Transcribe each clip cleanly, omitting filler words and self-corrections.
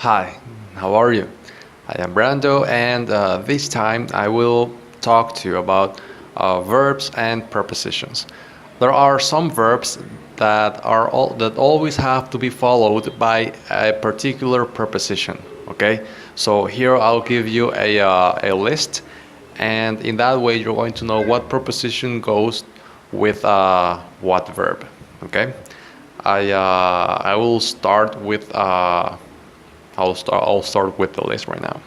Hi, how are you? I am Brando, and this time I will talk to you about verbs and prepositions. There are some verbs that always have to be followed by a particular preposition. Okay, so here I'll give you a list, and in that way you're going to know what preposition goes with what verb. Okay, I will start with I'll start with the list right now.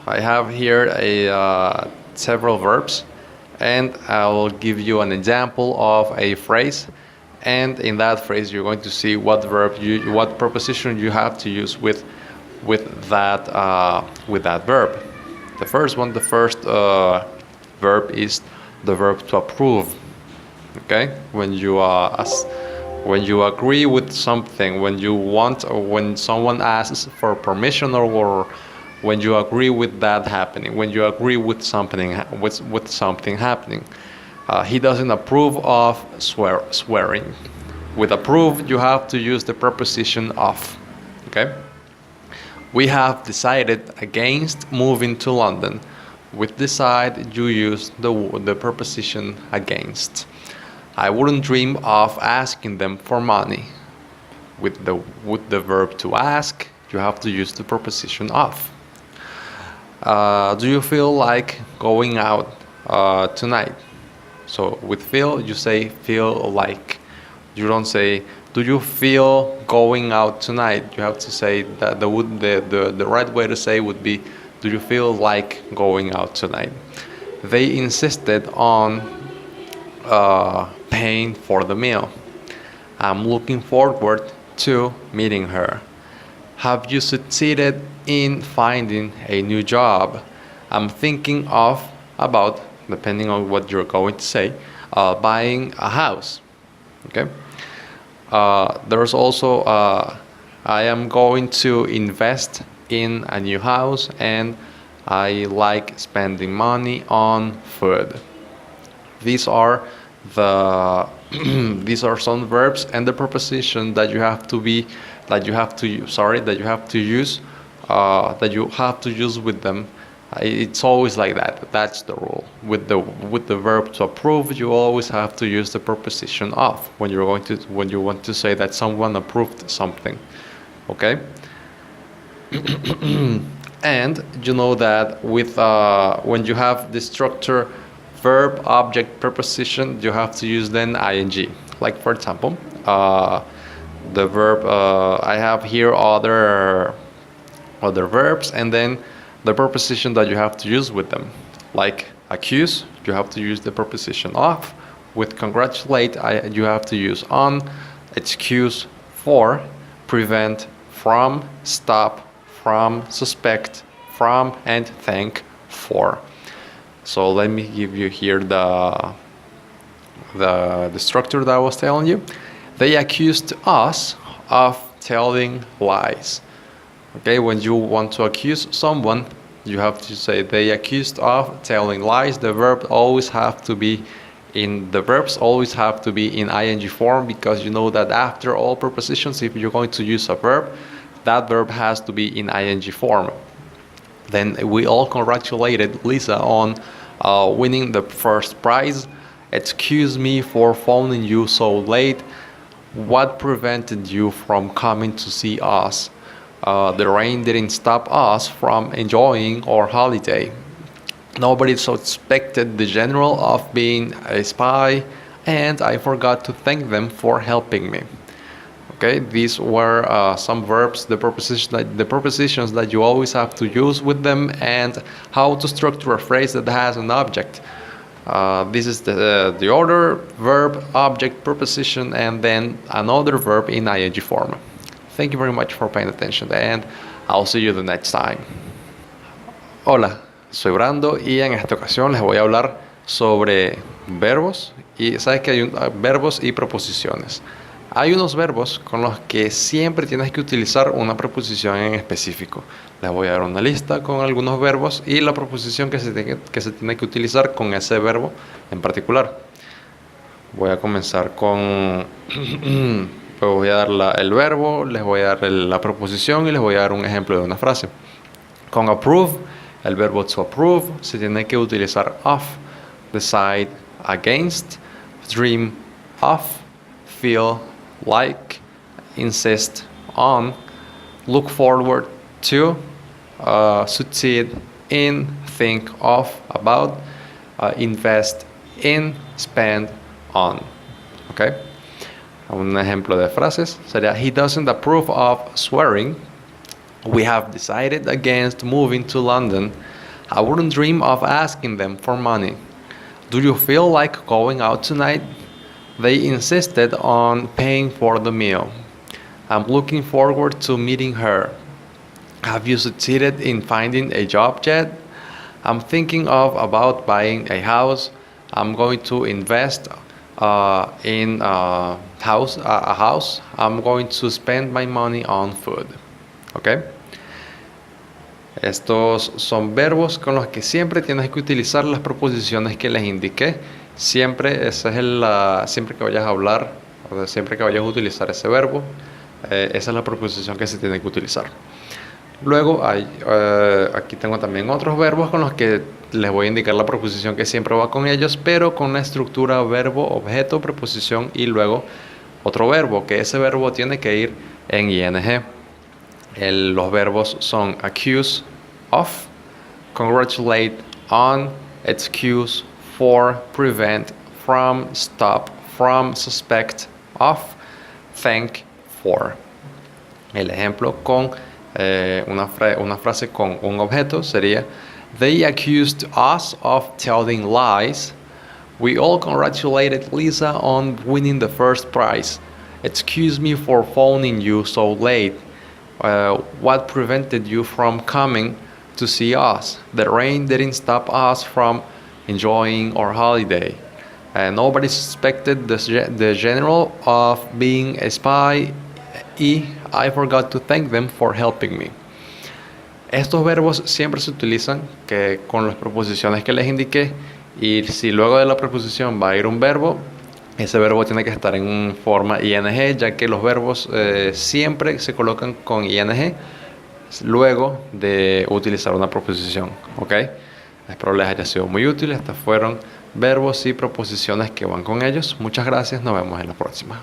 I have here a several verbs, and I'll give you an example of a phrase. And in that phrase, you're going to see what preposition you have to use with that verb. The first verb is the verb to approve. Okay, when you agree with something, when you want, or when someone asks for permission, or when you agree with that happening, when you agree with something happening, he doesn't approve of swearing. With approve, you have to use the preposition of. Okay. We have decided against moving to London. With decide, you use the preposition against. I wouldn't dream of asking them for money. With the verb to ask, you have to use the preposition of. Do you feel like going out tonight? So with feel, you say feel like. You don't say, do you feel going out tonight? You have to say that the right way to say would be, do you feel like going out tonight? They insisted on paying for the meal. I'm looking forward to meeting her. Have you succeeded in finding a new job? I'm thinking of about, depending on what you're going to say, buying a house. Okay. There's also I am going to invest in a new house, and I like spending money on food. These are the these are some verbs and the preposition that you have to use that you have to use with them. It's always like that. That's the rule. With the verb to approve, you always have to use the preposition of when you want to say that someone approved something. Okay. And you know that with when you have the structure verb, object, preposition, you have to use then ing. Like for example, the verb, I have here other verbs, and then the preposition that you have to use with them. Like accuse, you have to use the preposition of. With congratulate, you have to use on. Excuse, for. Prevent, from. Stop, from. Suspect, from. And thank, for. So let me give you here the structure that I was telling you. They accused us of telling lies. Okay, when you want to accuse someone, you have to say they accused of telling lies. The verbs always have to be in ing form, because you know that after all prepositions, if you're going to use a verb, that verb has to be in ing form. Then we all congratulated Lisa on winning the first prize. Excuse me for phoning you so late. What prevented you from coming to see us? The rain didn't stop us from enjoying our holiday. Nobody suspected the general of being a spy, and I forgot to thank them for helping me. Okay, these were some verbs, the prepositions that you always have to use with them, and how to structure a phrase that has an object. This is the order: verb, object, preposition, and then another verb in ing form. Thank you very much for paying attention, and I'll see you the next time. Hola, soy Brando, y en esta ocasión les voy a hablar sobre verbos, y sabes que hay verbos y preposiciones. Hay unos verbos con los que siempre tienes que utilizar una preposición en específico. Les voy a dar una lista con algunos verbos y la preposición que se tiene que utilizar con ese verbo en particular. Voy a comenzar con voy a dar el verbo, les voy a dar la preposición y les voy a dar un ejemplo de una frase. Con approve, el verbo to approve se tiene que utilizar of, decide against, dream of, feel like, insist on, look forward to, succeed in, think of, about, invest in, spend on. Okay? Un ejemplo de frases sería: He doesn't approve of swearing. We have decided against moving to London. I wouldn't dream of asking them for money. Do you feel like going out tonight? They insisted on paying for the meal. I'm looking forward to meeting her. Have you succeeded in finding a job yet? I'm thinking about buying a house. I'm going to invest in a house. I'm going to spend my money on food. ¿Ok? Estos son verbos con los que siempre tienes que utilizar las preposiciones que les indiqué. Siempre, siempre que vayas a hablar, o siempre que vayas a utilizar ese verbo, esa es la preposición que se tiene que utilizar. Luego aquí tengo también otros verbos con los que les voy a indicar la preposición que siempre va con ellos, pero con la estructura verbo, objeto, preposición y luego otro verbo, que ese verbo tiene que ir en ing. Los verbos son accuse of, congratulate on, excuse for, prevent from, stop from, suspect of, thank for. El ejemplo con una frase con un objeto sería: They accused us of telling lies. We all congratulated Lisa on winning the first prize. Excuse me for phoning you so late. What prevented you from coming to see us? The rain didn't stop us from enjoying our holiday. Nobody suspected the general of being a spy. I forgot to thank them for helping me. Estos verbos siempre se utilizan con las preposiciones que les indiqué, y si luego de la preposición va a ir un verbo, ese verbo tiene que estar en forma ing, ya que los verbos siempre se colocan con ing luego de utilizar una preposición. ¿Ok? Espero les haya sido muy útil. Estos fueron verbos y preposiciones que van con ellos. Muchas gracias, nos vemos en la próxima.